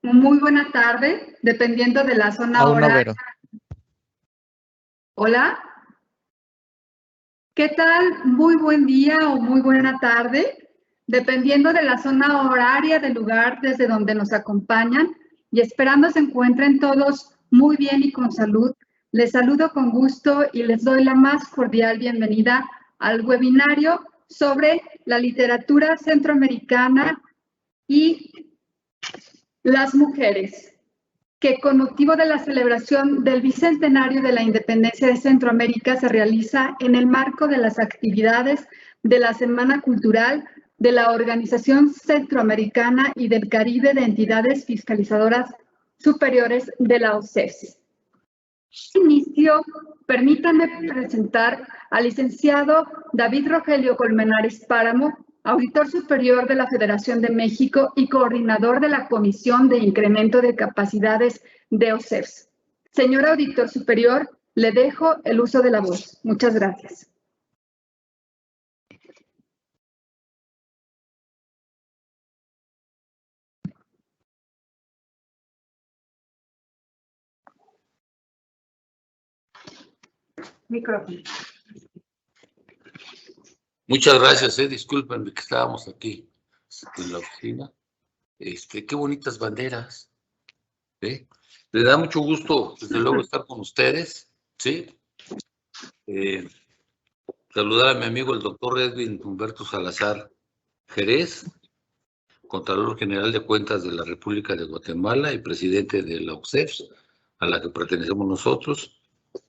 Muy buena tarde, dependiendo de la zona horaria. Hola. ¿Qué tal? Muy buen día o muy buena tarde, dependiendo de la zona horaria del lugar desde donde nos acompañan y esperando se encuentren todos muy bien y con salud. Les saludo con gusto y les doy la más cordial bienvenida al webinario sobre la literatura centroamericana y las mujeres, que con motivo de la celebración del bicentenario de la independencia de Centroamérica se realiza en el marco de las actividades de la Semana Cultural de la Organización Centroamericana y del Caribe de Entidades Fiscalizadoras Superiores de la OCES. Inicio, permítanme presentar al licenciado David Rogelio Colmenares Páramo, Auditor Superior de la Federación de México y coordinador de la Comisión de Incremento de Capacidades de OCES. Señor Auditor Superior, le dejo el uso de la voz. Muchas gracias. Micrófono. Muchas gracias, discúlpenme que estábamos aquí en la oficina. Qué bonitas banderas. Le da mucho gusto, desde luego, estar con ustedes. ¿Sí? Saludar a mi amigo el doctor Edwin Humberto Salazar Jerez, Contralor General de Cuentas de la República de Guatemala y presidente de la OCES, a la que pertenecemos nosotros,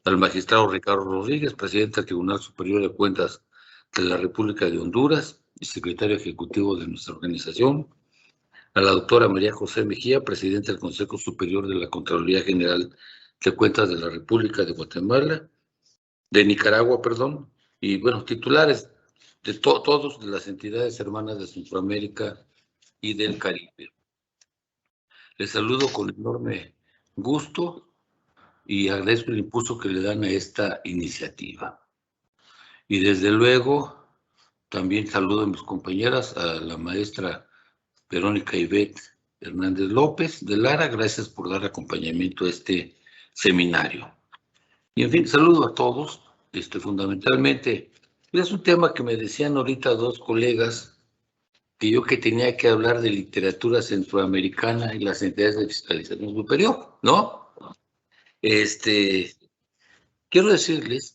al magistrado Ricardo Rodríguez, presidente del Tribunal Superior de Cuentas de la República de Honduras y secretario ejecutivo de nuestra organización, a la doctora María José Mejía, presidenta del Consejo Superior de la Contraloría General de Cuentas de la República de Guatemala, de Nicaragua, perdón, y bueno, titulares de todos de las entidades hermanas de Centroamérica y del Caribe. Les saludo con enorme gusto y agradezco el impulso que le dan a esta iniciativa. Y desde luego, también saludo a mis compañeras, a la maestra Verónica Ivette Hernández López de Lara, gracias por dar acompañamiento a este seminario. Y en fin, saludo a todos, fundamentalmente, es un tema que me decían ahorita dos colegas, que tenía que hablar de literatura centroamericana y las entidades de fiscalización superior, ¿no? Quiero decirles,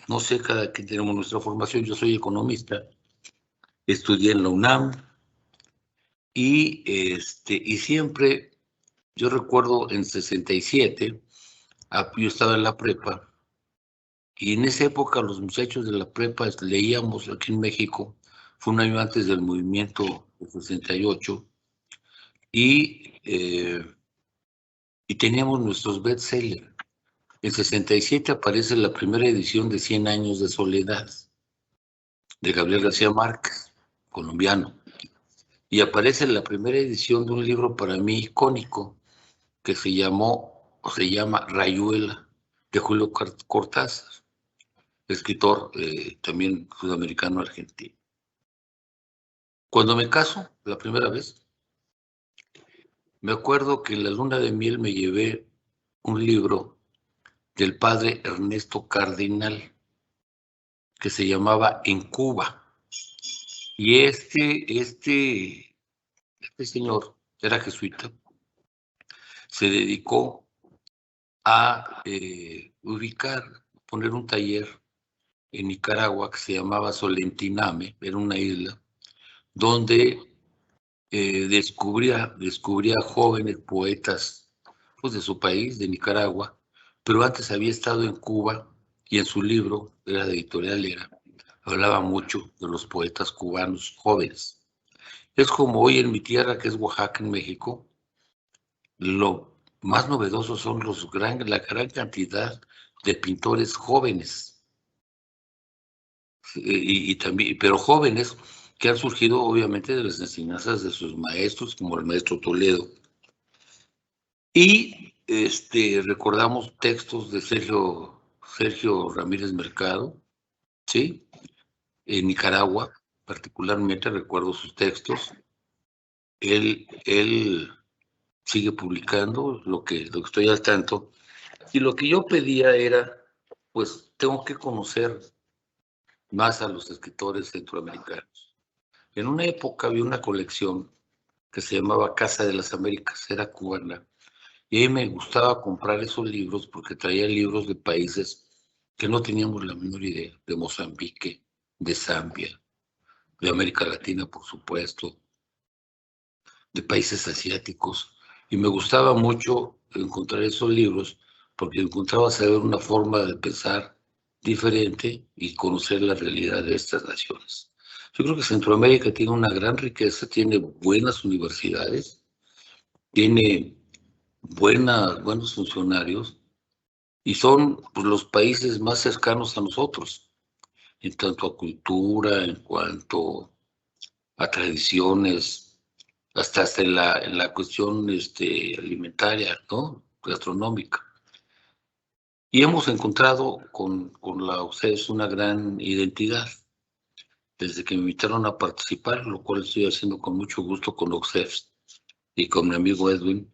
no sé, cada quien tenemos nuestra formación, yo soy economista, estudié en la UNAM y siempre, yo recuerdo en 67, yo estaba en la prepa y en esa época los muchachos de la prepa leíamos aquí en México, fue un año antes del movimiento de 68, y teníamos nuestros bestsellers. En 67 aparece la primera edición de 100 años de soledad, de Gabriel García Márquez, colombiano. Y aparece la primera edición de un libro para mí icónico, que se llama Rayuela, de Julio Cortázar, escritor también sudamericano argentino. Cuando me caso, la primera vez, me acuerdo que en la luna de miel me llevé un libro del padre Ernesto Cardenal, que se llamaba En Cuba. Y este señor era jesuita, se dedicó a poner un taller en Nicaragua que se llamaba Solentiname, era una isla, donde descubría jóvenes poetas pues, de su país, de Nicaragua, pero antes había estado en Cuba y en su libro, era de Editorial Era, hablaba mucho de los poetas cubanos jóvenes. Es como hoy en mi tierra, que es Oaxaca, en México, lo más novedoso son la gran cantidad de pintores jóvenes, y también, pero jóvenes que han surgido obviamente de las enseñanzas de sus maestros, como el maestro Toledo. Y recordamos textos de Sergio Ramírez Mercado, ¿sí? En Nicaragua, particularmente recuerdo sus textos. Él sigue publicando, lo que estoy al tanto. Y lo que yo pedía era, pues tengo que conocer más a los escritores centroamericanos. En una época había una colección que se llamaba Casa de las Américas, era cubana, y a mí me gustaba comprar esos libros porque traía libros de países que no teníamos la menor idea, de Mozambique, de Zambia, de América Latina, por supuesto, de países asiáticos, y me gustaba mucho encontrar esos libros porque encontraba saber una forma de pensar diferente y conocer la realidad de estas naciones. Yo creo que Centroamérica tiene una gran riqueza, tiene buenas universidades, tiene buenos funcionarios y son pues, los países más cercanos a nosotros en tanto a cultura, en cuanto a tradiciones, hasta en la cuestión alimentaria, ¿no? Gastronómica. Y hemos encontrado con la UCES una gran identidad. Desde que me invitaron a participar, lo cual estoy haciendo con mucho gusto con UCES y con mi amigo Edwin,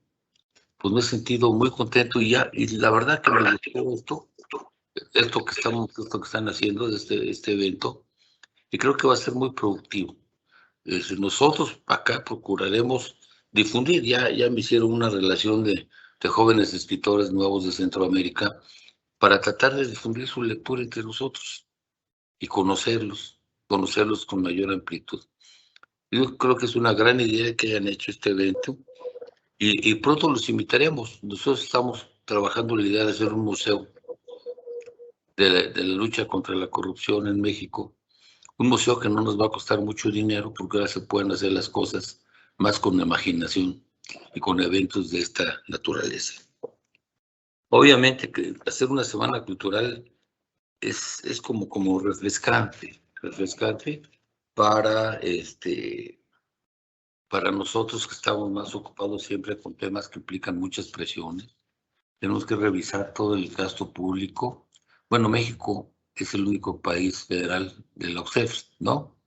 pues me he sentido muy contento y la verdad que me gustó esto que están haciendo, este evento, y creo que va a ser muy productivo. Nosotros acá procuraremos difundir, ya me hicieron una relación de jóvenes escritores nuevos de Centroamérica para tratar de difundir su lectura entre nosotros y conocerlos con mayor amplitud. Yo creo que es una gran idea que hayan hecho este evento y pronto los invitaremos. Nosotros estamos trabajando en la idea de hacer un museo de la lucha contra la corrupción en México. Un museo que no nos va a costar mucho dinero porque ahora se pueden hacer las cosas más con imaginación y con eventos de esta naturaleza. Obviamente que hacer una semana cultural es como refrescante para, para nosotros que estamos más ocupados siempre con temas que implican muchas presiones. Tenemos que revisar todo el gasto público. Bueno, México es el único país federal de la OCDE, ¿no?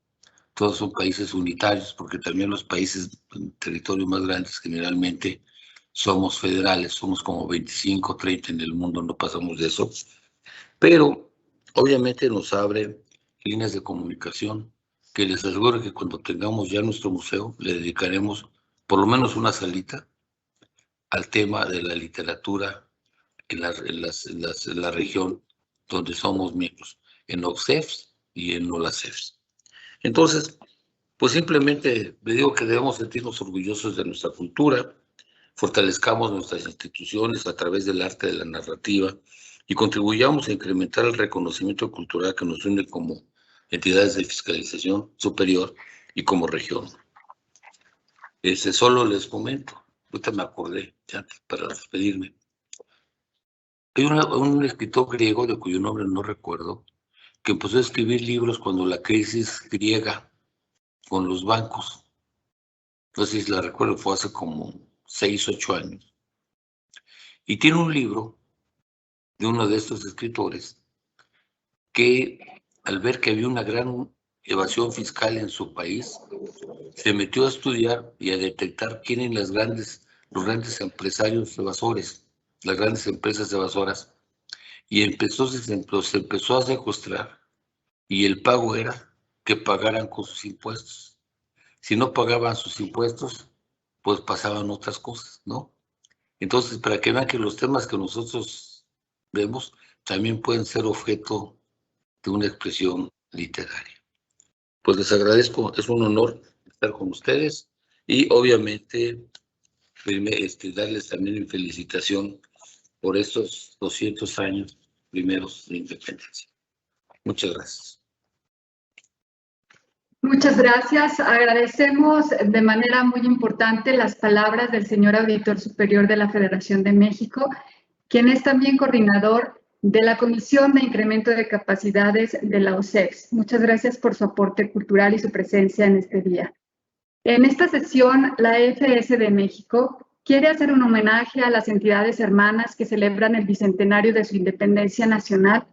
Todos son países unitarios, porque también los países en territorios más grandes generalmente somos federales, somos como 25, 30 en el mundo, no pasamos de eso. Pero obviamente nos abre líneas de comunicación que les aseguro que cuando tengamos ya nuestro museo le dedicaremos por lo menos una salita al tema de la literatura en la región donde somos miembros, en OCEFS y en OLACEFS. Entonces, pues simplemente le digo que debemos sentirnos orgullosos de nuestra cultura, fortalezcamos nuestras instituciones a través del arte de la narrativa y contribuyamos a incrementar el reconocimiento cultural que nos une como entidades de fiscalización superior y como región. Solo les comento, ahorita me acordé ya para despedirme. Hay un escritor griego de cuyo nombre no recuerdo, que empezó a escribir libros cuando la crisis griega con los bancos. Entonces la recuerdo, fue hace como 6, 8 años. Y tiene un libro de uno de estos escritores que al ver que había una gran evasión fiscal en su país, se metió a estudiar y a detectar quiénes los grandes empresarios evasores, las grandes empresas evasoras, y se empezó a secuestrar, y el pago era que pagaran con sus impuestos. Si no pagaban sus impuestos, pues pasaban otras cosas, ¿no? Entonces, para que vean que los temas que nosotros vemos también pueden ser objeto de una expresión literaria. Pues les agradezco, es un honor estar con ustedes y obviamente darles también mi felicitación por estos 200 años primeros de independencia. Muchas gracias. Muchas gracias. Agradecemos de manera muy importante las palabras del señor Auditor Superior de la Federación de México, quien es también coordinador de la Comisión de Incremento de Capacidades de la OCEFS. Muchas gracias por su aporte cultural y su presencia en este día. En esta sesión, la FS de México quiere hacer un homenaje a las entidades hermanas que celebran el bicentenario de su independencia nacional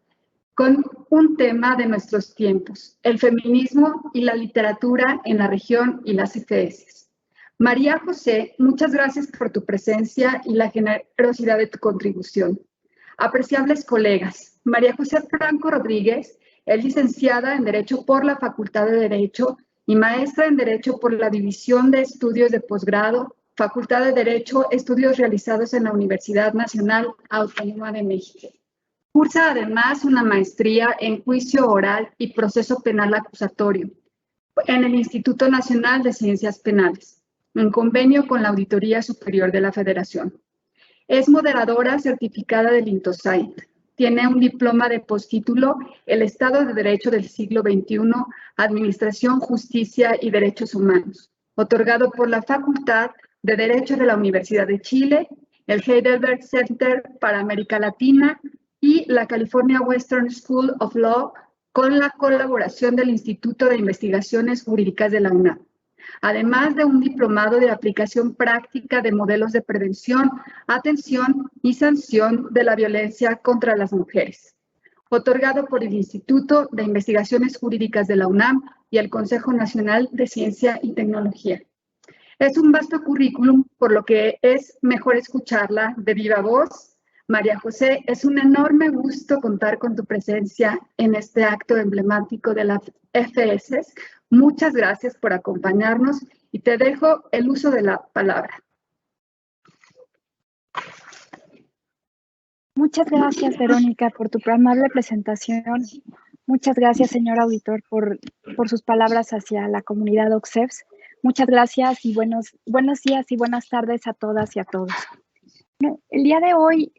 con un tema de nuestros tiempos, el feminismo y la literatura en la región y las FS. María José, muchas gracias por tu presencia y la generosidad de tu contribución. Apreciables colegas, María José Franco Rodríguez es licenciada en Derecho por la Facultad de Derecho y maestra en Derecho por la División de Estudios de Posgrado, Facultad de Derecho, estudios realizados en la Universidad Nacional Autónoma de México. Cursa además una maestría en Juicio Oral y Proceso Penal Acusatorio en el Instituto Nacional de Ciencias Penales, en convenio con la Auditoría Superior de la Federación. Es moderadora certificada del INTOSAIT. Tiene un diploma de postítulo, El Estado de Derecho del siglo XXI, Administración, Justicia y Derechos Humanos, otorgado por la Facultad de Derecho de la Universidad de Chile, el Heidelberg Center para América Latina y la California Western School of Law, con la colaboración del Instituto de Investigaciones Jurídicas de la UNAM. Además de un diplomado de aplicación práctica de modelos de prevención, atención y sanción de la violencia contra las mujeres, otorgado por el Instituto de Investigaciones Jurídicas de la UNAM y el Consejo Nacional de Ciencia y Tecnología. Es un vasto currículum, por lo que es mejor escucharla de viva voz. María José, es un enorme gusto contar con tu presencia en este acto emblemático de la FS. Muchas gracias por acompañarnos y te dejo el uso de la palabra. Muchas gracias, Verónica, por tu amable presentación. Muchas gracias, señor auditor, por sus palabras hacia la comunidad OCSEFS. Muchas gracias y buenos días y buenas tardes a todas y a todos. El día de hoy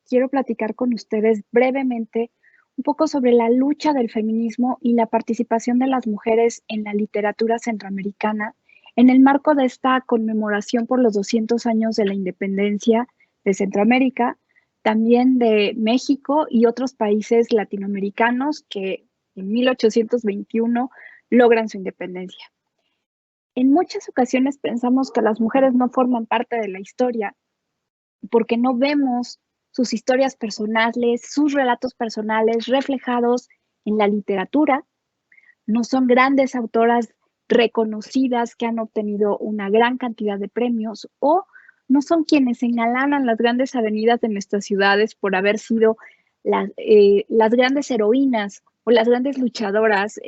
quiero platicar con ustedes brevemente un poco sobre la lucha del feminismo y la participación de las mujeres en la literatura centroamericana en el marco de esta conmemoración por los 200 años de la independencia de Centroamérica, también de México y otros países latinoamericanos que en 1821 logran su independencia. En muchas ocasiones pensamos que las mujeres no forman parte de la historia porque no vemos sus historias personales, sus relatos personales reflejados en la literatura. No son grandes autoras reconocidas que han obtenido una gran cantidad de premios o no son quienes engalanan las grandes avenidas de nuestras ciudades por haber sido las grandes heroínas o las grandes luchadoras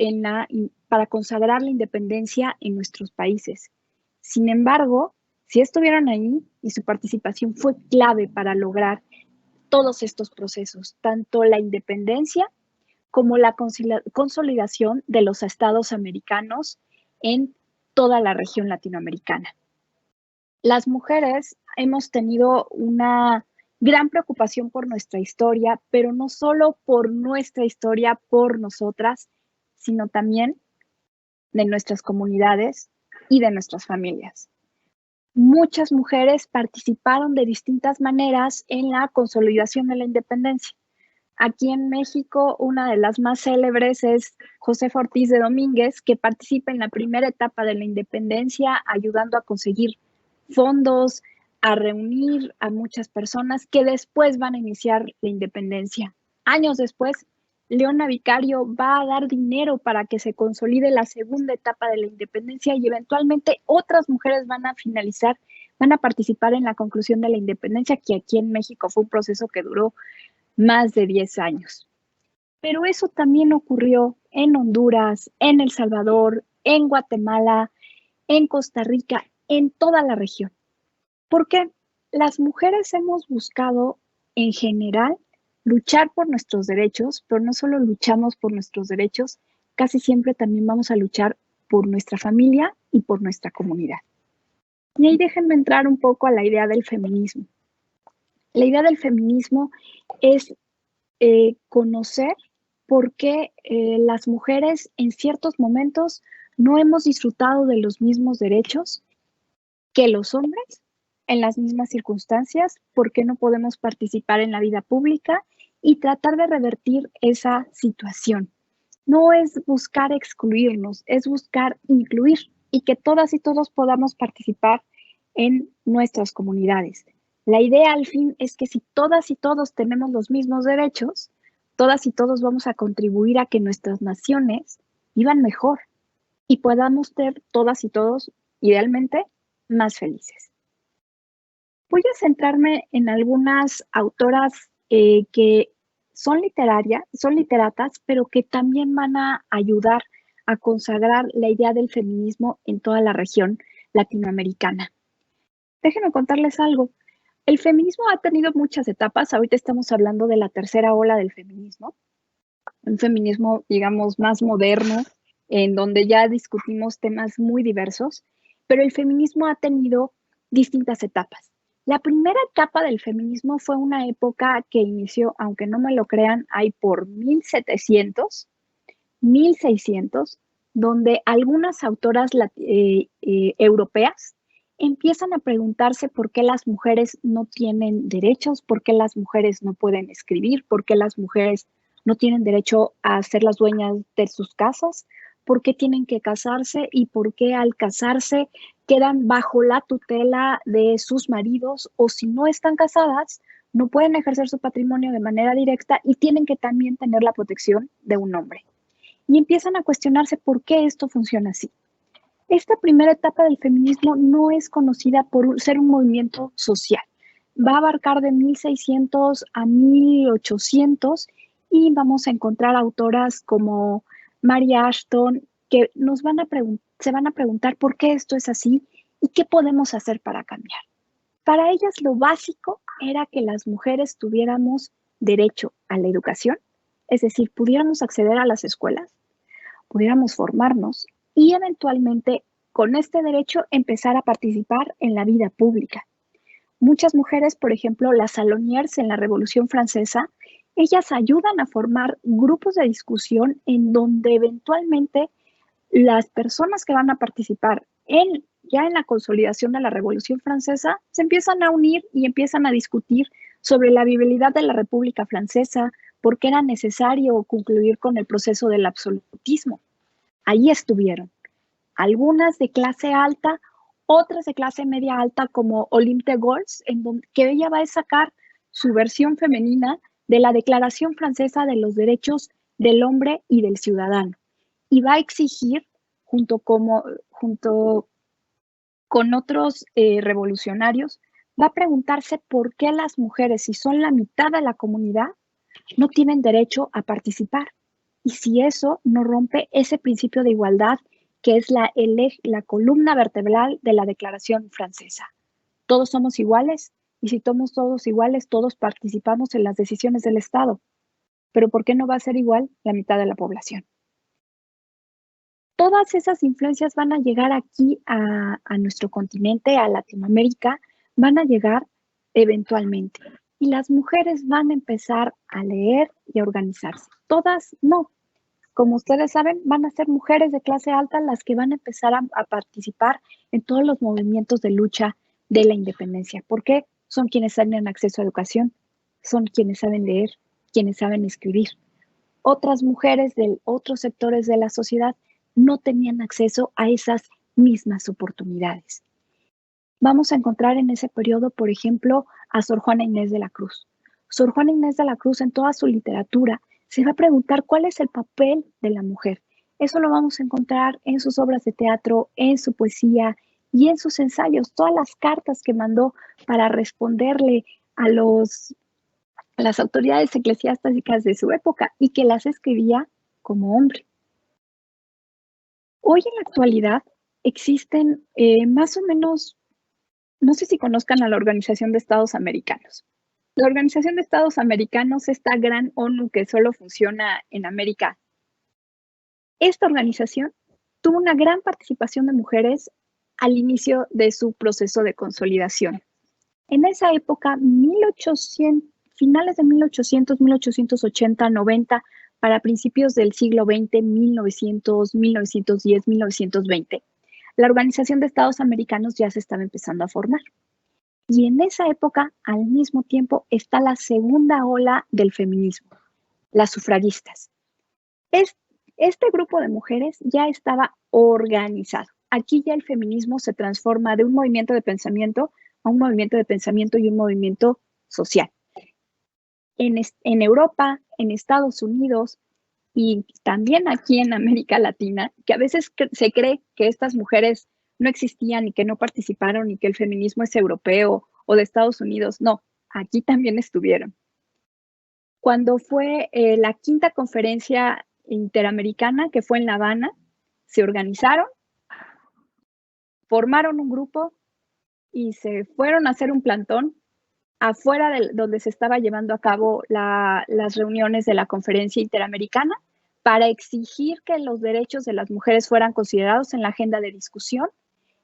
para consagrar la independencia en nuestros países. Sin embargo, sí estuvieron ahí y su participación fue clave para lograr todos estos procesos, tanto la independencia como la consolidación de los estados americanos en toda la región latinoamericana. Las mujeres hemos tenido una gran preocupación por nuestra historia, pero no solo por nuestra historia, por nosotras, sino también de nuestras comunidades y de nuestras familias. Muchas mujeres participaron de distintas maneras en la consolidación de la independencia. Aquí en México, una de las más célebres es Josefa Ortiz de Domínguez, que participa en la primera etapa de la independencia, ayudando a conseguir fondos, a reunir a muchas personas que después van a iniciar la independencia. Años después, Leona Vicario va a dar dinero para que se consolide la segunda etapa de la independencia y eventualmente otras mujeres van a participar en la conclusión de la independencia, que aquí en México fue un proceso que duró más de 10 años. Pero eso también ocurrió en Honduras, en El Salvador, en Guatemala, en Costa Rica, en toda la región. Porque las mujeres hemos buscado en general luchar por nuestros derechos, pero no solo luchamos por nuestros derechos, casi siempre también vamos a luchar por nuestra familia y por nuestra comunidad. Y ahí déjenme entrar un poco a la idea del feminismo. La idea del feminismo es conocer por qué las mujeres en ciertos momentos no hemos disfrutado de los mismos derechos que los hombres en las mismas circunstancias, por qué no podemos participar en la vida pública y tratar de revertir esa situación. No es buscar excluirnos, es buscar incluir y que todas y todos podamos participar en nuestras comunidades. La idea al fin es que si todas y todos tenemos los mismos derechos, todas y todos vamos a contribuir a que nuestras naciones vivan mejor y podamos tener todas y todos, idealmente, más felices. Voy a centrarme en algunas autoras que son literatas, pero que también van a ayudar a consagrar la idea del feminismo en toda la región latinoamericana. Déjenme contarles algo. El feminismo ha tenido muchas etapas. Ahorita estamos hablando de la tercera ola del feminismo. Un feminismo, digamos, más moderno, en donde ya discutimos temas muy diversos, pero el feminismo ha tenido distintas etapas. La primera etapa del feminismo fue una época que inició, aunque no me lo crean, ahí por 1700, 1600, donde algunas autoras europeas empiezan a preguntarse por qué las mujeres no tienen derechos, por qué las mujeres no pueden escribir, por qué las mujeres no tienen derecho a ser las dueñas de sus casas, por qué tienen que casarse y por qué al casarse quedan bajo la tutela de sus maridos, o si no están casadas, no pueden ejercer su patrimonio de manera directa y tienen que también tener la protección de un hombre. Y empiezan a cuestionarse por qué esto funciona así. Esta primera etapa del feminismo no es conocida por ser un movimiento social. Va a abarcar de 1600 a 1800 y vamos a encontrar autoras como Mary Ashton que se van a preguntar por qué esto es así y qué podemos hacer para cambiar. Para ellas lo básico era que las mujeres tuviéramos derecho a la educación, es decir, pudiéramos acceder a las escuelas, pudiéramos formarnos y eventualmente con este derecho empezar a participar en la vida pública. Muchas mujeres, por ejemplo, las salonières en la Revolución Francesa, ellas ayudan a formar grupos de discusión en donde eventualmente las personas que van a participar ya en la consolidación de la Revolución Francesa se empiezan a unir y empiezan a discutir sobre la viabilidad de la República Francesa, por qué era necesario concluir con el proceso del absolutismo. Ahí estuvieron. Algunas de clase alta, otras de clase media alta, como Olympe de Gaulle, que ella va a sacar su versión femenina de la Declaración Francesa de los Derechos del Hombre y del Ciudadano. Y va a exigir, junto con otros revolucionarios, va a preguntarse por qué las mujeres, si son la mitad de la comunidad, no tienen derecho a participar. Y si eso no rompe ese principio de igualdad que es la columna vertebral de la Declaración Francesa. Todos somos iguales y si somos todos iguales, todos participamos en las decisiones del Estado. Pero ¿por qué no va a ser igual la mitad de la población? Todas esas influencias van a llegar aquí a nuestro continente, a Latinoamérica, van a llegar eventualmente. Y las mujeres van a empezar a leer y a organizarse. Todas no. Como ustedes saben, van a ser mujeres de clase alta las que van a empezar a participar en todos los movimientos de lucha de la independencia. ¿Por qué? Son quienes tienen acceso a educación, son quienes saben leer, quienes saben escribir. Otras mujeres de otros sectores de la sociedad no tenían acceso a esas mismas oportunidades. Vamos a encontrar en ese periodo, por ejemplo, a Sor Juana Inés de la Cruz. Sor Juana Inés de la Cruz, en toda su literatura, se va a preguntar cuál es el papel de la mujer. Eso lo vamos a encontrar en sus obras de teatro, en su poesía y en sus ensayos. Todas las cartas que mandó para responderle a las autoridades eclesiásticas de su época y que las escribía como hombre. Hoy en la actualidad existen más o menos, no sé si conozcan a la Organización de Estados Americanos. La Organización de Estados Americanos, esta gran ONU que solo funciona en América, esta organización tuvo una gran participación de mujeres al inicio de su proceso de consolidación. En esa época, finales de 1800, 1880, 90, para principios del siglo XX, 1900, 1910, 1920, la Organización de Estados Americanos ya se estaba empezando a formar. Y en esa época, al mismo tiempo, está la segunda ola del feminismo, las sufragistas. Este grupo de mujeres ya estaba organizado. Aquí ya el feminismo se transforma de un movimiento de pensamiento a un movimiento de pensamiento y un movimiento social. En Europa, en Estados Unidos y también aquí en América Latina, que a veces se cree que estas mujeres no existían y que no participaron y que el feminismo es europeo o de Estados Unidos. No, aquí también estuvieron. Cuando fue la 5ª conferencia interamericana, que fue en La Habana, se organizaron, formaron un grupo y se fueron a hacer un plantón afuera de donde se estaba llevando a cabo las reuniones de la conferencia interamericana para exigir que los derechos de las mujeres fueran considerados en la agenda de discusión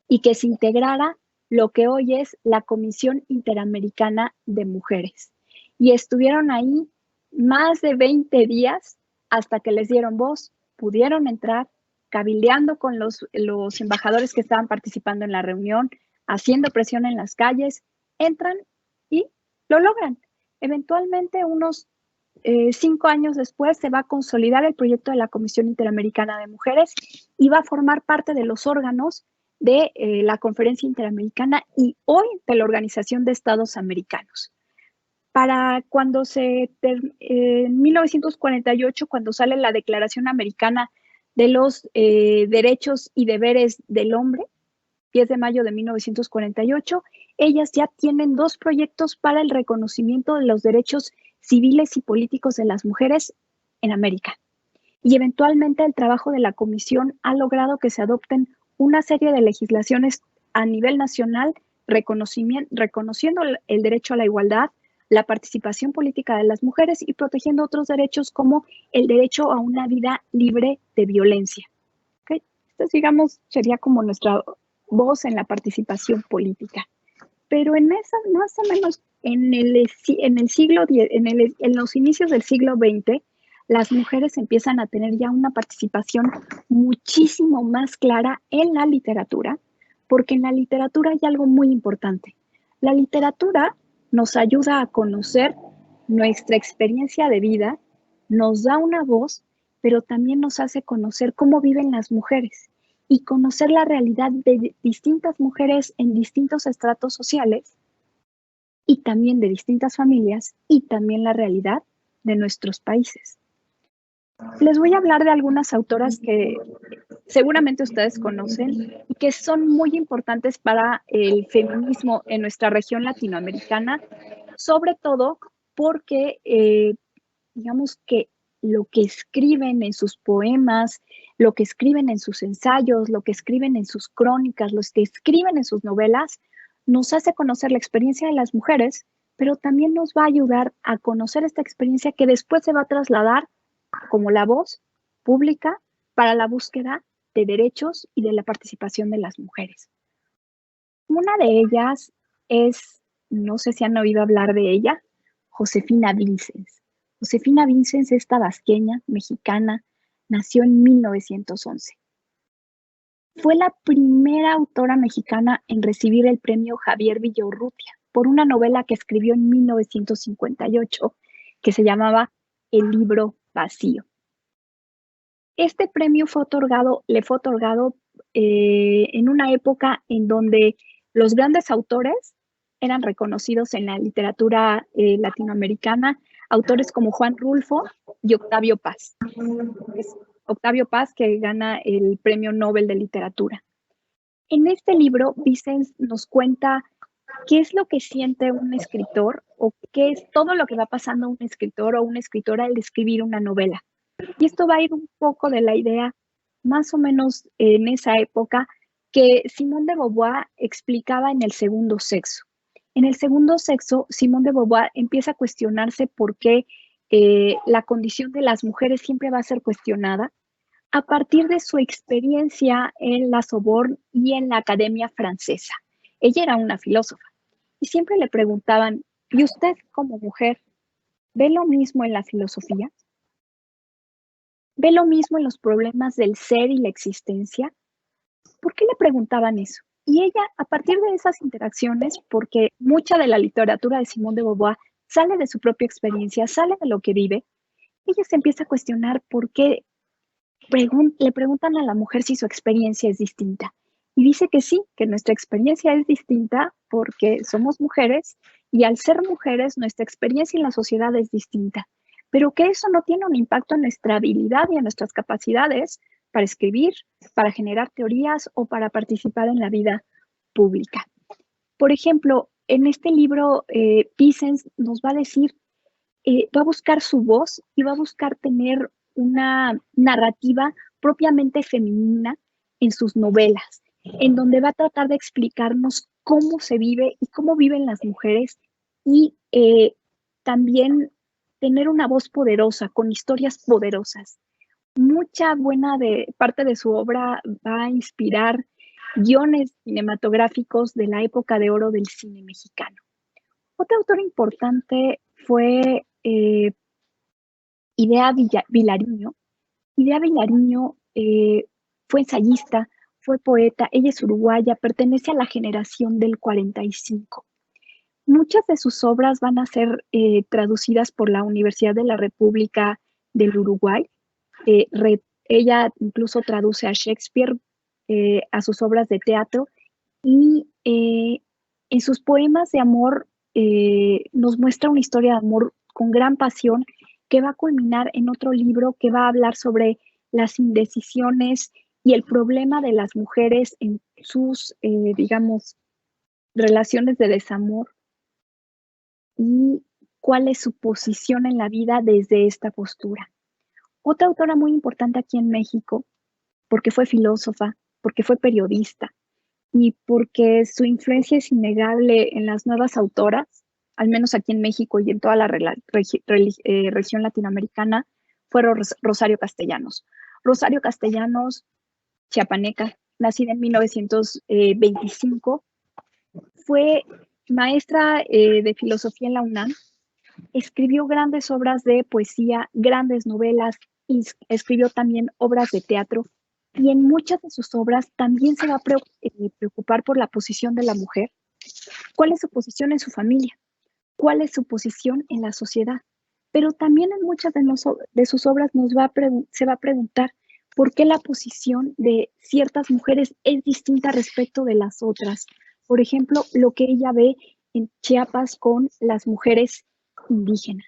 y que se integrara lo que hoy es la Comisión Interamericana de Mujeres. Y estuvieron ahí más de 20 días hasta que les dieron voz, pudieron entrar, cabildeando con los embajadores que estaban participando en la reunión, haciendo presión en las calles, entran y lo logran. Eventualmente, unos 5 años después, se va a consolidar el proyecto de la Comisión Interamericana de Mujeres y va a formar parte de los órganos de la Conferencia Interamericana y hoy de la Organización de Estados Americanos. Para cuando en 1948, cuando sale la Declaración Americana de los Derechos y Deberes del Hombre, 10 de mayo de 1948, ellas ya tienen 2 proyectos para el reconocimiento de los derechos civiles y políticos de las mujeres en América. Y eventualmente el trabajo de la comisión ha logrado que se adopten una serie de legislaciones a nivel nacional reconociendo el derecho a la igualdad, la participación política de las mujeres y protegiendo otros derechos como el derecho a una vida libre de violencia. ¿Okay? Esto, digamos, sería como nuestra voz en la participación política. Pero en más o menos en los inicios del siglo XX, las mujeres empiezan a tener ya una participación muchísimo más clara en la literatura, porque en la literatura hay algo muy importante. La literatura nos ayuda a conocer nuestra experiencia de vida, nos da una voz, pero también nos hace conocer cómo viven las mujeres y conocer la realidad de distintas mujeres en distintos estratos sociales y también de distintas familias y también la realidad de nuestros países. Les voy a hablar de algunas autoras que seguramente ustedes conocen y que son muy importantes para el feminismo en nuestra región latinoamericana, sobre todo porque digamos que lo que escriben en sus poemas, lo que escriben en sus ensayos, lo que escriben en sus crónicas, lo que escriben en sus novelas, nos hace conocer la experiencia de las mujeres, pero también nos va a ayudar a conocer esta experiencia que después se va a trasladar como la voz pública para la búsqueda de derechos y de la participación de las mujeres. Una de ellas es, no sé si han oído hablar de ella, Josefina Vicens. Josefina Vicens es tabasqueña, mexicana, nació en 1911. Fue la primera autora mexicana en recibir el premio Javier Villaurrutia por una novela que escribió en 1958 que se llamaba El libro vacío. Este premio le fue otorgado en una época en donde los grandes autores eran reconocidos en la literatura latinoamericana, autores como Juan Rulfo y Octavio Paz. Es Octavio Paz que gana el Premio Nobel de Literatura. En este libro, Vicens nos cuenta qué es lo que siente un escritor o qué es todo lo que va pasando a un escritor o una escritora al escribir una novela. Y esto va a ir un poco de la idea, más o menos en esa época, que Simone de Beauvoir explicaba en El segundo sexo. En El segundo sexo, Simone de Beauvoir empieza a cuestionarse por qué la condición de las mujeres siempre va a ser cuestionada a partir de su experiencia en la Sorbonne y en la Academia Francesa. Ella era una filósofa y siempre le preguntaban, ¿y usted como mujer ve lo mismo en la filosofía? ¿Ve lo mismo en los problemas del ser y la existencia? ¿Por qué le preguntaban eso? Y ella, a partir de esas interacciones, porque mucha de la literatura de Simone de Beauvoir sale de su propia experiencia, sale de lo que vive, ella se empieza a cuestionar por qué le preguntan a la mujer si su experiencia es distinta. Y dice que sí, que nuestra experiencia es distinta porque somos mujeres y al ser mujeres nuestra experiencia en la sociedad es distinta. Pero que eso no tiene un impacto en nuestra habilidad y en nuestras capacidades para escribir, para generar teorías o para participar en la vida pública. Por ejemplo, en este libro, Vicens nos va a decir, va a buscar su voz y va a buscar tener una narrativa propiamente femenina en sus novelas, en donde va a tratar de explicarnos cómo se vive y cómo viven las mujeres y también tener una voz poderosa, con historias poderosas. Mucha buena parte de su obra va a inspirar guiones cinematográficos de la época de oro del cine mexicano. Otra autora importante fue Idea Vilariño. Idea Vilariño fue ensayista, fue poeta, ella es uruguaya, pertenece a la generación del 45. Muchas de sus obras van a ser traducidas por la Universidad de la República del Uruguay. Ella incluso traduce a Shakespeare, a sus obras de teatro, y en sus poemas de amor nos muestra una historia de amor con gran pasión que va a culminar en otro libro que va a hablar sobre las indecisiones y el problema de las mujeres en sus, digamos, relaciones de desamor y cuál es su posición en la vida desde esta postura. Otra autora muy importante aquí en México, porque fue filósofa, porque fue periodista y porque su influencia es innegable en las nuevas autoras, al menos aquí en México y en toda la región latinoamericana, fue Rosario Castellanos. Rosario Castellanos, chiapaneca, nacida en 1925, fue maestra de filosofía en la UNAM, escribió grandes obras de poesía, grandes novelas, y escribió también obras de teatro, y en muchas de sus obras también se va a preocupar por la posición de la mujer. ¿Cuál es su posición en su familia? ¿Cuál es su posición en la sociedad? Pero también en muchas de sus obras se va a preguntar por qué la posición de ciertas mujeres es distinta respecto de las otras. Por ejemplo, lo que ella ve en Chiapas con las mujeres indígenas.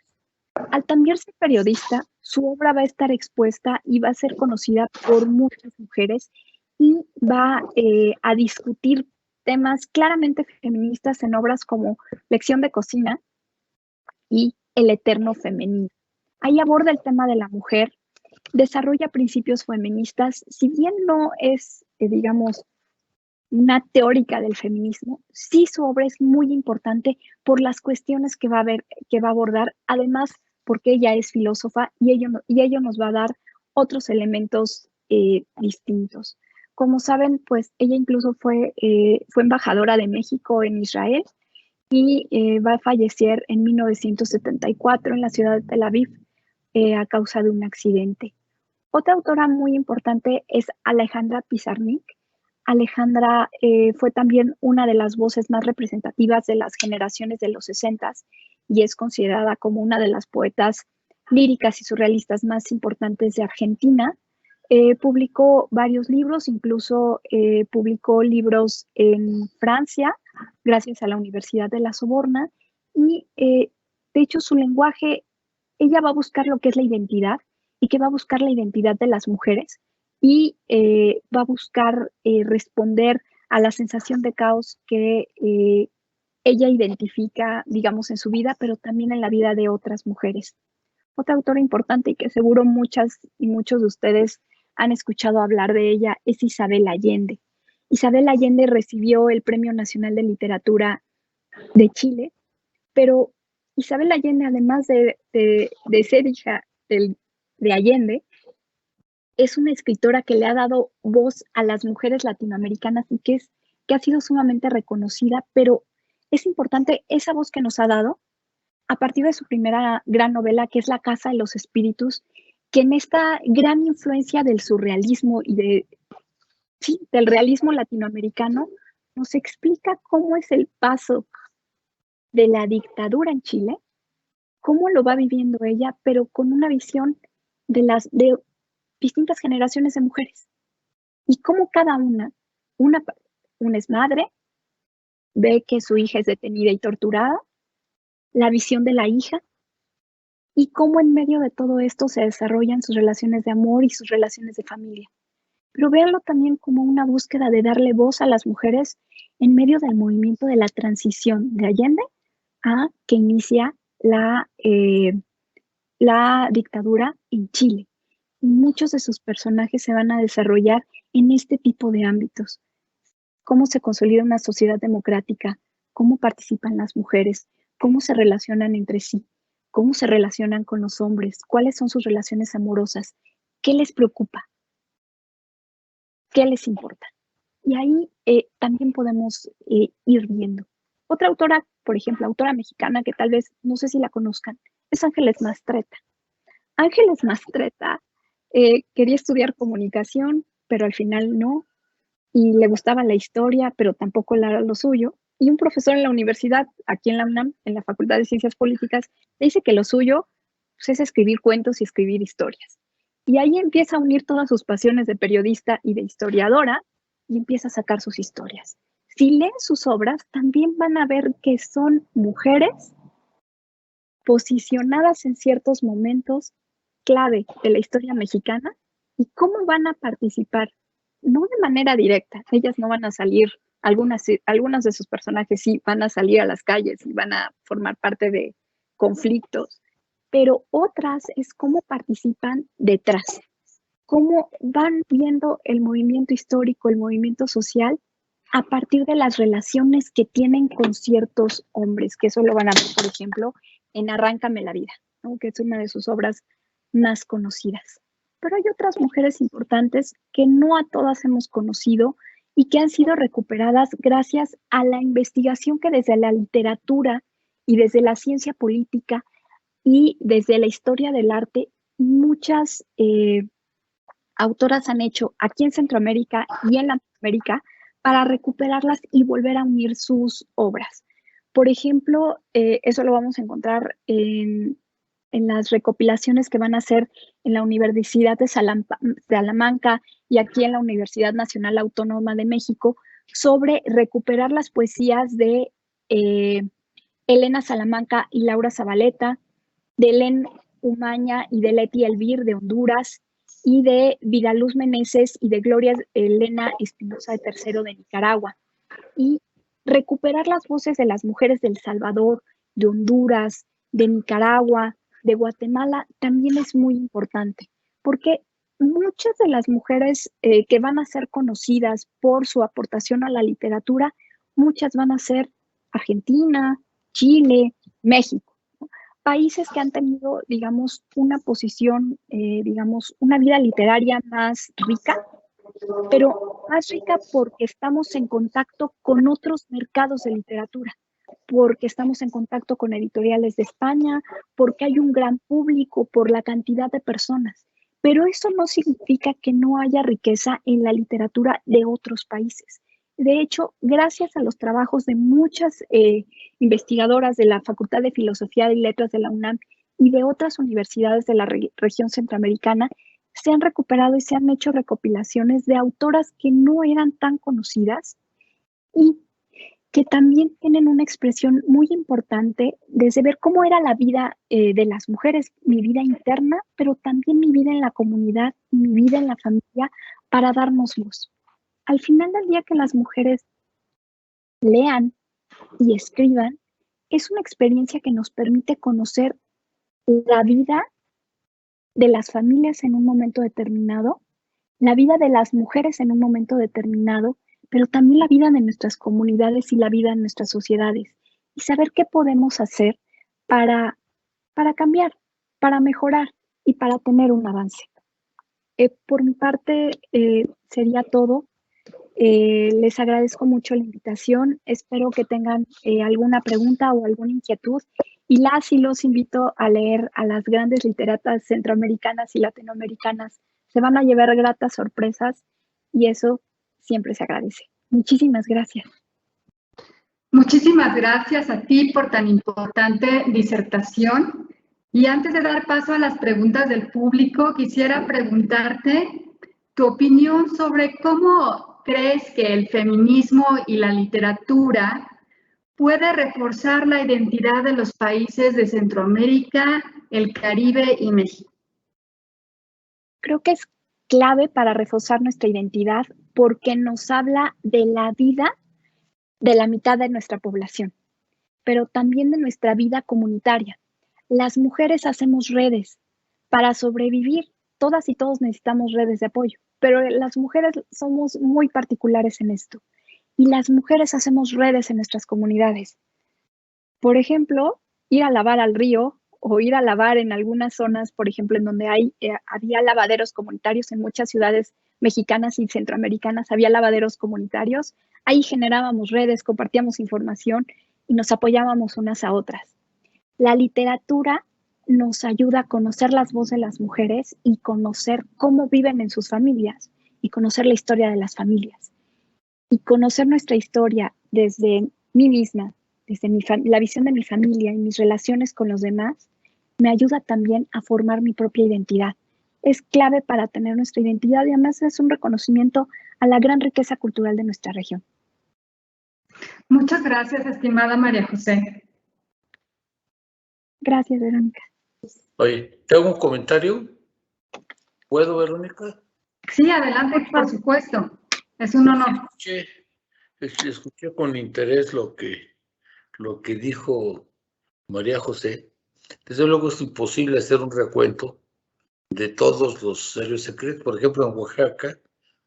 Al también ser periodista, su obra va a estar expuesta y va a ser conocida por muchas mujeres y va a discutir temas claramente feministas en obras como Lección de Cocina y El Eterno Femenino. Ahí aborda el tema de la mujer, desarrolla principios feministas, si bien no es, digamos, una teórica del feminismo, sí su obra es muy importante por las cuestiones que va a abordar, además porque ella es filósofa y ello nos va a dar otros elementos distintos. Como saben, pues ella incluso fue embajadora de México en Israel y va a fallecer en 1974 en la ciudad de Tel Aviv a causa de un accidente. Otra autora muy importante es Alejandra Pizarnik. Alejandra fue también una de las voces más representativas de las generaciones de los 60s y es considerada como una de las poetas líricas y surrealistas más importantes de Argentina. Publicó varios libros, incluso publicó libros en Francia, gracias a la Universidad de la Sorbona, y de hecho su lenguaje, ella va a buscar lo que es la identidad y que va a buscar la identidad de las mujeres y va a buscar responder a la sensación de caos que ella identifica, digamos, en su vida, pero también en la vida de otras mujeres. Otra autora importante y que seguro muchas y muchos de ustedes han escuchado hablar de ella es Isabel Allende. Isabel Allende recibió el Premio Nacional de Literatura de Chile, pero Isabel Allende, además de ser hija de Allende, es una escritora que le ha dado voz a las mujeres latinoamericanas y que ha sido sumamente reconocida, pero es importante esa voz que nos ha dado a partir de su primera gran novela, que es La Casa de los Espíritus, que en esta gran influencia del surrealismo y del realismo latinoamericano, nos explica cómo es el paso de la dictadura en Chile, cómo lo va viviendo ella, pero con una visión de distintas generaciones de mujeres. Y cómo cada una es madre, ve que su hija es detenida y torturada, la visión de la hija, y cómo en medio de todo esto se desarrollan sus relaciones de amor y sus relaciones de familia. pero véanlo también como una búsqueda de darle voz a las mujeres en medio del movimiento de la transición de Allende a que inicia la dictadura en Chile. Y muchos de sus personajes se van a desarrollar en este tipo de ámbitos. Cómo se consolida una sociedad democrática, cómo participan las mujeres, cómo se relacionan entre sí, cómo se relacionan con los hombres, cuáles son sus relaciones amorosas, qué les preocupa, qué les importa. Y ahí también podemos ir viendo. Otra autora, por ejemplo, autora mexicana que tal vez, no sé si la conozcan, es Ángeles Mastretta. Ángeles Mastretta quería estudiar comunicación, pero al final no, y le gustaba la historia, pero tampoco era lo suyo. Y un profesor en la universidad, aquí en la UNAM, en la Facultad de Ciencias Políticas, le dice que lo suyo pues, es escribir cuentos y escribir historias. Y ahí empieza a unir todas sus pasiones de periodista y de historiadora y empieza a sacar sus historias. Si leen sus obras, también van a ver que son mujeres posicionadas en ciertos momentos clave de la historia mexicana y cómo van a participar, no de manera directa, ellas no van a salir, algunas de sus personajes sí van a salir a las calles y van a formar parte de conflictos, pero otras es cómo participan detrás, cómo van viendo el movimiento histórico, el movimiento social, a partir de las relaciones que tienen con ciertos hombres, que eso lo van a ver, por ejemplo, en Arráncame la vida, ¿no? Que es una de sus obras más conocidas. Pero hay otras mujeres importantes que no a todas hemos conocido y que han sido recuperadas gracias a la investigación que desde la literatura y desde la ciencia política y desde la historia del arte, muchas autoras han hecho aquí en Centroamérica y en Latinoamérica para recuperarlas y volver a unir sus obras. Por ejemplo, eso lo vamos a encontrar en las recopilaciones que van a hacer en la Universidad de Salamanca y aquí en la Universidad Nacional Autónoma de México sobre recuperar las poesías de Elena Salamanca y Laura Zabaleta, de Helen Umaña y de Leti Elvir de Honduras, y de Vidaluz Meneses y de Gloria Elena Espinosa de Tercero de Nicaragua. Y recuperar las voces de las mujeres de El Salvador, de Honduras, de Nicaragua, de Guatemala, también es muy importante, porque muchas de las mujeres que van a ser conocidas por su aportación a la literatura, muchas van a ser Argentina, Chile, México. Países que han tenido, digamos, una posición, digamos, una vida literaria más rica, pero más rica porque estamos en contacto con otros mercados de literatura, porque estamos en contacto con editoriales de España, porque hay un gran público, por la cantidad de personas. Pero eso no significa que no haya riqueza en la literatura de otros países. De hecho, gracias a los trabajos de muchas investigadoras de la Facultad de Filosofía y Letras de la UNAM y de otras universidades de la región centroamericana, se han recuperado y se han hecho recopilaciones de autoras que no eran tan conocidas y que también tienen una expresión muy importante desde ver cómo era la vida de las mujeres, mi vida interna, pero también mi vida en la comunidad, mi vida en la familia, para darnos voz. Al final del día que las mujeres lean y escriban, es una experiencia que nos permite conocer la vida de las familias en un momento determinado, la vida de las mujeres en un momento determinado, pero también la vida de nuestras comunidades y la vida de nuestras sociedades. Y saber qué podemos hacer para cambiar, para mejorar y para tener un avance. Por mi parte, sería todo. Les agradezco mucho la invitación. Espero que tengan alguna pregunta o alguna inquietud. Y los invito a leer a las grandes literatas centroamericanas y latinoamericanas. Se van a llevar gratas sorpresas y eso siempre se agradece. Muchísimas gracias. Muchísimas gracias a ti por tan importante disertación. Y antes de dar paso a las preguntas del público, quisiera preguntarte tu opinión sobre cómo crees que el feminismo y la literatura puede reforzar la identidad de los países de Centroamérica, el Caribe y México. Creo que es clave para reforzar nuestra identidad porque nos habla de la vida de la mitad de nuestra población, pero también de nuestra vida comunitaria. Las mujeres hacemos redes para sobrevivir. Todas y todos necesitamos redes de apoyo, pero las mujeres somos muy particulares en esto. Y las mujeres hacemos redes en nuestras comunidades. Por ejemplo, ir a lavar al río o ir a lavar en algunas zonas, por ejemplo, en donde había lavaderos comunitarios en muchas ciudades mexicanas y centroamericanas, había lavaderos comunitarios. Ahí generábamos redes, compartíamos información y nos apoyábamos unas a otras. La literatura nos ayuda a conocer las voces de las mujeres y conocer cómo viven en sus familias y conocer la historia de las familias. Y conocer nuestra historia desde mí misma, desde la visión de mi familia y mis relaciones con los demás, me ayuda también a formar mi propia identidad. Es clave para tener nuestra identidad y además es un reconocimiento a la gran riqueza cultural de nuestra región. Muchas gracias, estimada María José. Gracias, Verónica. Oye, ¿te hago un comentario? ¿Puedo, Verónica? Sí, adelante, por supuesto. Es un honor. Escuché con interés lo que dijo María José. Desde luego es imposible hacer un recuento de todos los serios secretos. Por ejemplo, en Oaxaca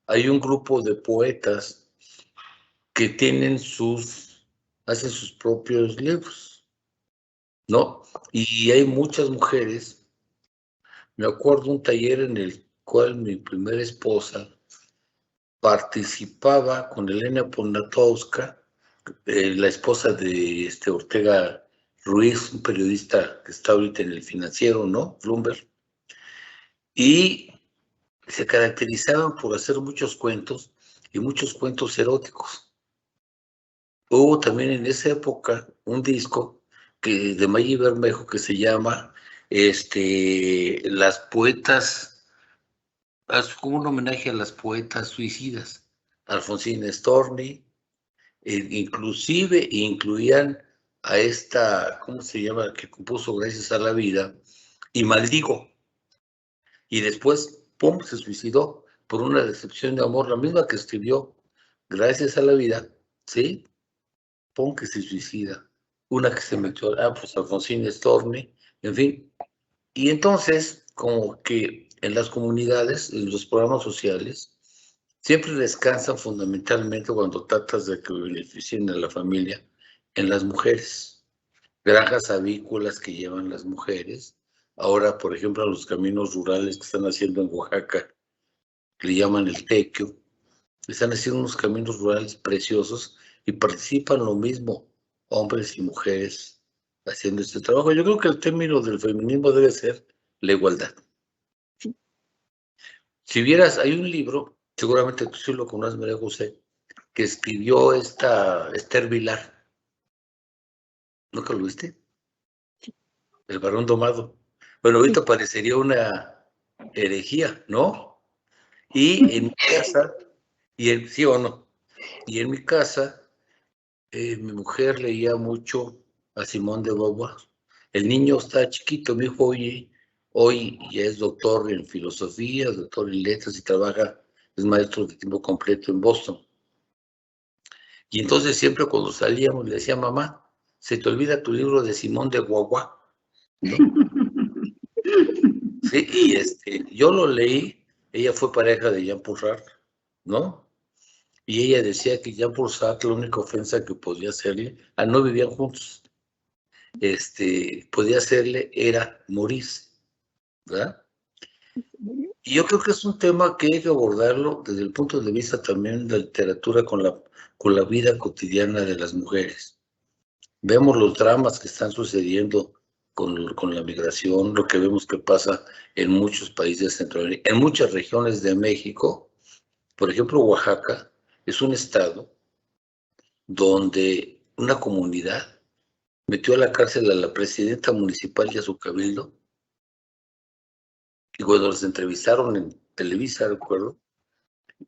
hay un grupo de poetas que hacen sus propios libros, ¿no? Y hay muchas mujeres. Me acuerdo un taller en el cual mi primera esposa participaba con Elena Poniatowska, la esposa de Ortega Ruiz, un periodista que está ahorita en El Financiero, ¿no? Bloomberg. Y se caracterizaban por hacer muchos cuentos y muchos cuentos eróticos. Hubo también en esa época un disco de Maggi Bermejo que se llama Las Poetas, como un homenaje a las poetas suicidas. Alfonsina Storni, inclusive incluían a esta, ¿cómo se llama?, que compuso Gracias a la Vida, y Maldigo. Y después, ¡pum!, se suicidó por una decepción de amor, la misma que escribió Gracias a la Vida, ¿sí? ¡Pum!, que se suicida. Una que se metió, pues Alfonsina Storni, en fin. Y entonces, como que en las comunidades, en los programas sociales, siempre descansan fundamentalmente cuando tratas de que beneficien a la familia en las mujeres. Granjas avícolas que llevan las mujeres. Ahora, por ejemplo, a los caminos rurales que están haciendo en Oaxaca, que le llaman el tequio, están haciendo unos caminos rurales preciosos y participan lo mismo hombres y mujeres haciendo este trabajo. Yo creo que el término del feminismo debe ser la igualdad. Sí. Si vieras, hay un libro, seguramente tú sí lo conoces, María José, que escribió Esther Vilar. ¿Nunca lo viste? Sí. El varón domado. Bueno, ahorita parecería una herejía, ¿no? Y en mi casa, sí o no, y en mi casa, mi mujer leía mucho a Simón de Beauvoir. El niño está chiquito, mi hijo hoy ya es doctor en filosofía, doctor en letras y trabaja, es maestro de tiempo completo en Boston. Y entonces siempre cuando salíamos le decía, mamá, se te olvida tu libro de Simón de Beauvoir, ¿no? Sí, y yo lo leí, ella fue pareja de Jean-Paul Sartre, ¿no? Y ella decía que Jean-Paul Sartre, la única ofensa que podía hacerle, no vivían juntos, podía hacerle era morirse, ¿verdad? Y yo creo que es un tema que hay que abordarlo desde el punto de vista también de la literatura con la vida cotidiana de las mujeres. Vemos los dramas que están sucediendo con la migración, lo que vemos que pasa en muchos países de Centroamérica, en muchas regiones de México. Por ejemplo, Oaxaca es un estado donde una comunidad metió a la cárcel a la presidenta municipal y a su cabildo. Y cuando los entrevistaron en Televisa, recuerdo,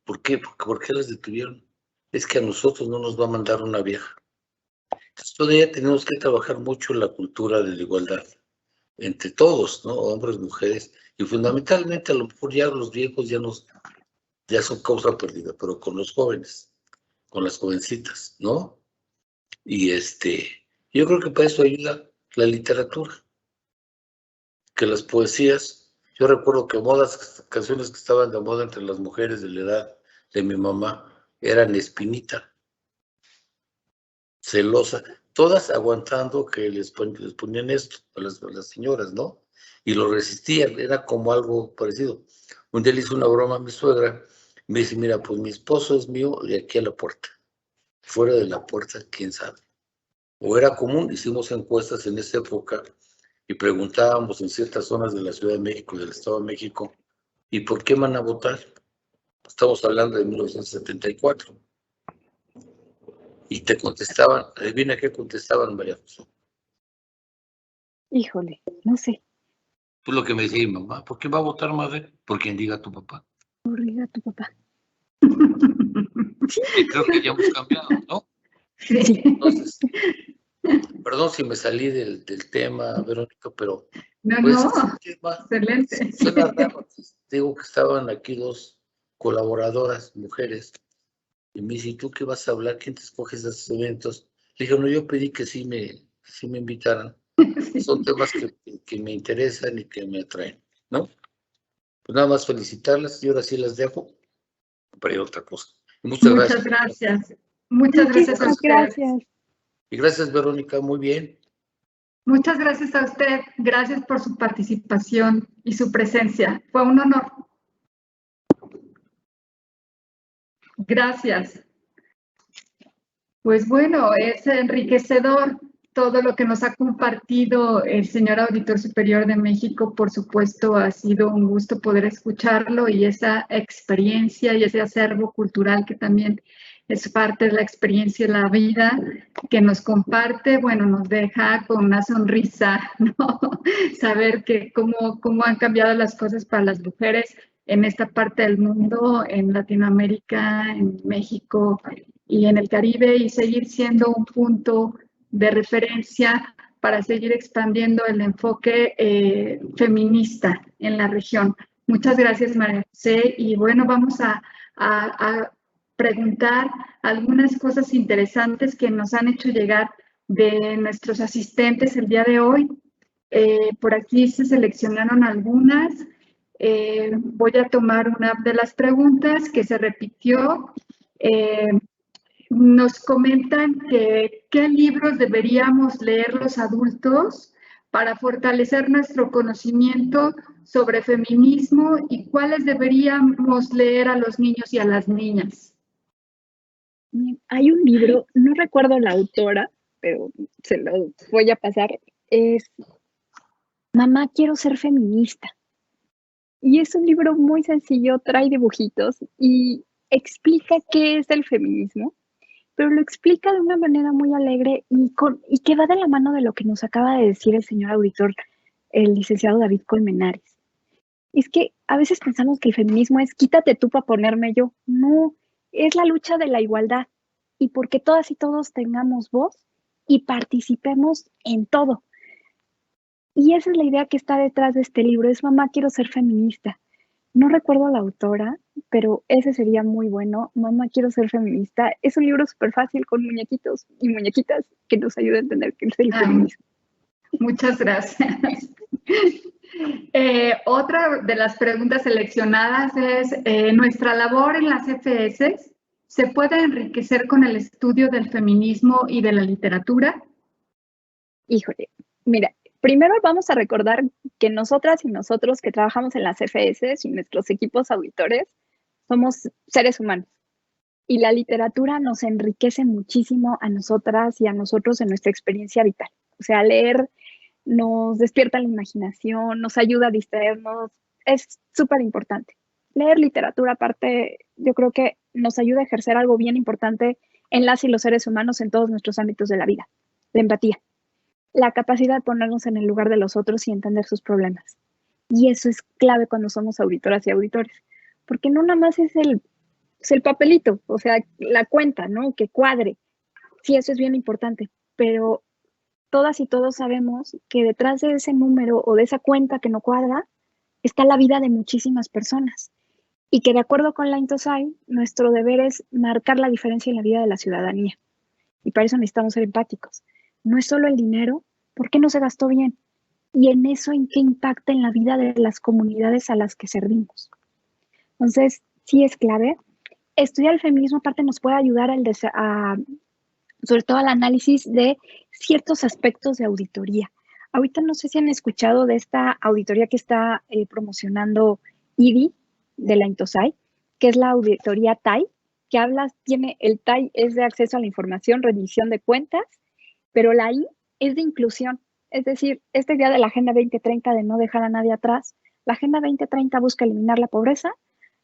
¿por qué? ¿Por qué las detuvieron? Es que a nosotros no nos va a mandar una vieja. Entonces todavía tenemos que trabajar mucho en la cultura de la igualdad. entre todos, ¿no? Hombres, mujeres, y fundamentalmente a lo mejor ya los viejos ya son causa perdida, pero con los jóvenes, con las jovencitas, ¿no? Y yo creo que para eso ayuda la literatura, que las poesías, yo recuerdo que canciones que estaban de moda entre las mujeres de la edad de mi mamá eran Espinita, Celosa, todas aguantando que les ponían esto a las señoras, ¿no? Y lo resistían, era como algo parecido. Un día le hice una broma a mi suegra, me dice, mira, pues mi esposo es mío de aquí a la puerta, fuera de la puerta, quién sabe. O era común, hicimos encuestas en esa época y preguntábamos en ciertas zonas de la Ciudad de México y del Estado de México, ¿y por qué van a votar? Estamos hablando de 1974. Y te contestaban, adivina qué contestaban, María José. Híjole, no sé. Tú lo que me decía mi mamá, ¿por qué va a votar madre? Por quien diga tu papá. Por diga tu papá. Y creo que ya hemos cambiado, ¿no? Sí. Entonces, perdón si me salí del tema, Verónica, pero No, pues no, es un tema, excelente. suena raro. Digo que estaban aquí dos colaboradoras, mujeres, y me dice, ¿y tú qué vas a hablar? ¿Quién te escoge esos eventos? Le dije, no, yo pedí que sí me invitaran. Sí. Son temas que me interesan y que me atraen, ¿no? Pues nada más felicitarlas y ahora sí las dejo para ir a otra cosa. Y muchas Muchas gracias. gracias. Muchas gracias a Muchísimas usted. gracias. Y gracias, Verónica, muy bien. Muchas gracias a usted. Gracias por su participación y su presencia. Fue un honor. Gracias. Pues bueno, es enriquecedor todo lo que nos ha compartido el señor Auditor Superior de México. Por supuesto, ha sido un gusto poder escucharlo y esa experiencia y ese acervo cultural que también es parte de la experiencia de la vida que nos comparte, bueno, nos deja con una sonrisa, ¿no? Saber que cómo han cambiado las cosas para las mujeres en esta parte del mundo, en Latinoamérica, en México y en el Caribe, y seguir siendo un punto de referencia para seguir expandiendo el enfoque feminista en la región. Muchas gracias, María José. Y bueno, vamos a preguntar algunas cosas interesantes que nos han hecho llegar de nuestros asistentes el día de hoy. Por aquí se seleccionaron algunas. Voy a tomar una de las preguntas que se repitió. Nos comentan que qué libros deberíamos leer los adultos para fortalecer nuestro conocimiento sobre feminismo y cuáles deberíamos leer a los niños y a las niñas. Hay un libro, no recuerdo la autora, pero se lo voy a pasar, es Mamá, quiero ser feminista. Y es un libro muy sencillo, trae dibujitos y explica qué es el feminismo, pero lo explica de una manera muy alegre y que va de la mano de lo que nos acaba de decir el señor auditor, el licenciado David Colmenares. Es que a veces pensamos que el feminismo es quítate tú para ponerme yo. No, es la lucha de la igualdad y porque todas y todos tengamos voz y participemos en todo. Y esa es la idea que está detrás de este libro, es Mamá, quiero ser feminista. No recuerdo a la autora, pero ese sería muy bueno. Mamá, quiero ser feminista. Es un libro súper fácil con muñequitos y muñequitas que nos ayuda a entender qué es el feminismo. Muchas gracias. Otra de las preguntas seleccionadas es, ¿nuestra labor en las FS se puede enriquecer con el estudio del feminismo y de la literatura? Híjole, mira, primero vamos a recordar que nosotras y nosotros que trabajamos en las FS y nuestros equipos auditores somos seres humanos. Y la literatura nos enriquece muchísimo a nosotras y a nosotros en nuestra experiencia vital. O sea, leer nos despierta la imaginación, nos ayuda a distraernos, es súper importante. Leer literatura, aparte, yo creo que nos ayuda a ejercer algo bien importante en las y los seres humanos en todos nuestros ámbitos de la vida. La empatía, la capacidad de ponernos en el lugar de los otros y entender sus problemas. Y eso es clave cuando somos auditoras y auditores, porque no nada más es el papelito, o sea, la cuenta, ¿no? Que cuadre. Sí, eso es bien importante, pero todas y todos sabemos que detrás de ese número o de esa cuenta que no cuadra está la vida de muchísimas personas y que de acuerdo con la INTOSAI, nuestro deber es marcar la diferencia en la vida de la ciudadanía y para eso necesitamos ser empáticos. No es solo el dinero, ¿por qué no se gastó bien? Y en eso, ¿en qué impacta en la vida de las comunidades a las que servimos? Entonces, sí es clave. Estudiar el feminismo aparte nos puede ayudar sobre todo al análisis de ciertos aspectos de auditoría. Ahorita no sé si han escuchado de esta auditoría que está promocionando IDI de la INTOSAI, que es la auditoría TAI, que el TAI es de acceso a la información, rendición de cuentas, pero la I es de inclusión. Es decir, este día de la Agenda 2030 de no dejar a nadie atrás, la Agenda 2030 busca eliminar la pobreza,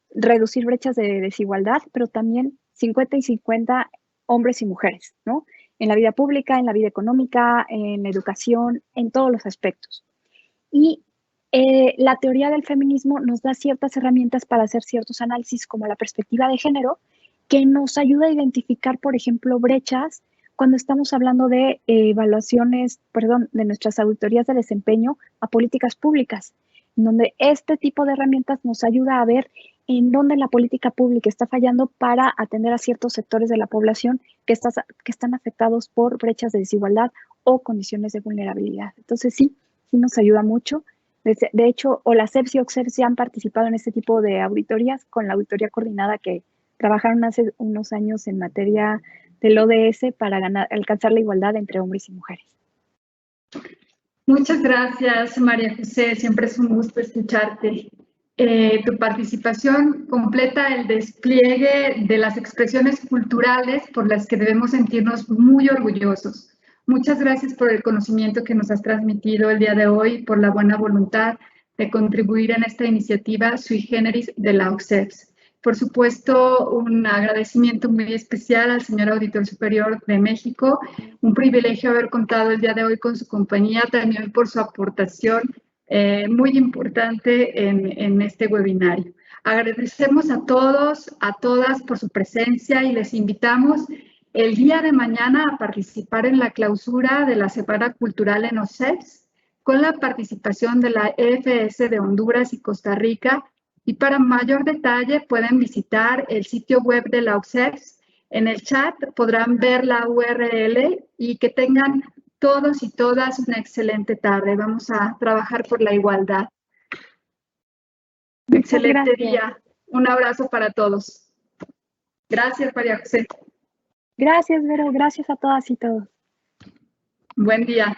reducir brechas de desigualdad, pero también 50 y 50 hombres y mujeres, ¿no? En la vida pública, en la vida económica, en la educación, en todos los aspectos. Y la teoría del feminismo nos da ciertas herramientas para hacer ciertos análisis, como la perspectiva de género, que nos ayuda a identificar, por ejemplo, brechas cuando estamos hablando de de nuestras auditorías de desempeño a políticas públicas, donde este tipo de herramientas nos ayuda a ver en dónde la política pública está fallando para atender a ciertos sectores de la población que están afectados por brechas de desigualdad o condiciones de vulnerabilidad. Entonces, sí nos ayuda mucho. De hecho, OLACEPS y OCSEPS ya han participado en este tipo de auditorías con la auditoría coordinada que trabajaron hace unos años en materia del ODS para alcanzar la igualdad entre hombres y mujeres. Muchas gracias, María José. Siempre es un gusto escucharte. Tu participación completa el despliegue de las expresiones culturales por las que debemos sentirnos muy orgullosos. Muchas gracias por el conocimiento que nos has transmitido el día de hoy, por la buena voluntad de contribuir en esta iniciativa sui generis de la OCSEPS. Por supuesto, un agradecimiento muy especial al señor Auditor Superior de México. Un privilegio haber contado el día de hoy con su compañía, también por su aportación muy importante en este webinario. Agradecemos a todos, a todas por su presencia y les invitamos el día de mañana a participar en la clausura de la Semana Cultural en OCSEPS con la participación de la EFS de Honduras y Costa Rica. Y para mayor detalle pueden visitar el sitio web de la OCSEPS. En el chat podrán ver la URL y que tengan todos y todas una excelente tarde. Vamos a trabajar por la igualdad. Un excelente día. Un abrazo para todos. Gracias, María José. Gracias, Vero. Gracias a todas y todos. Buen día.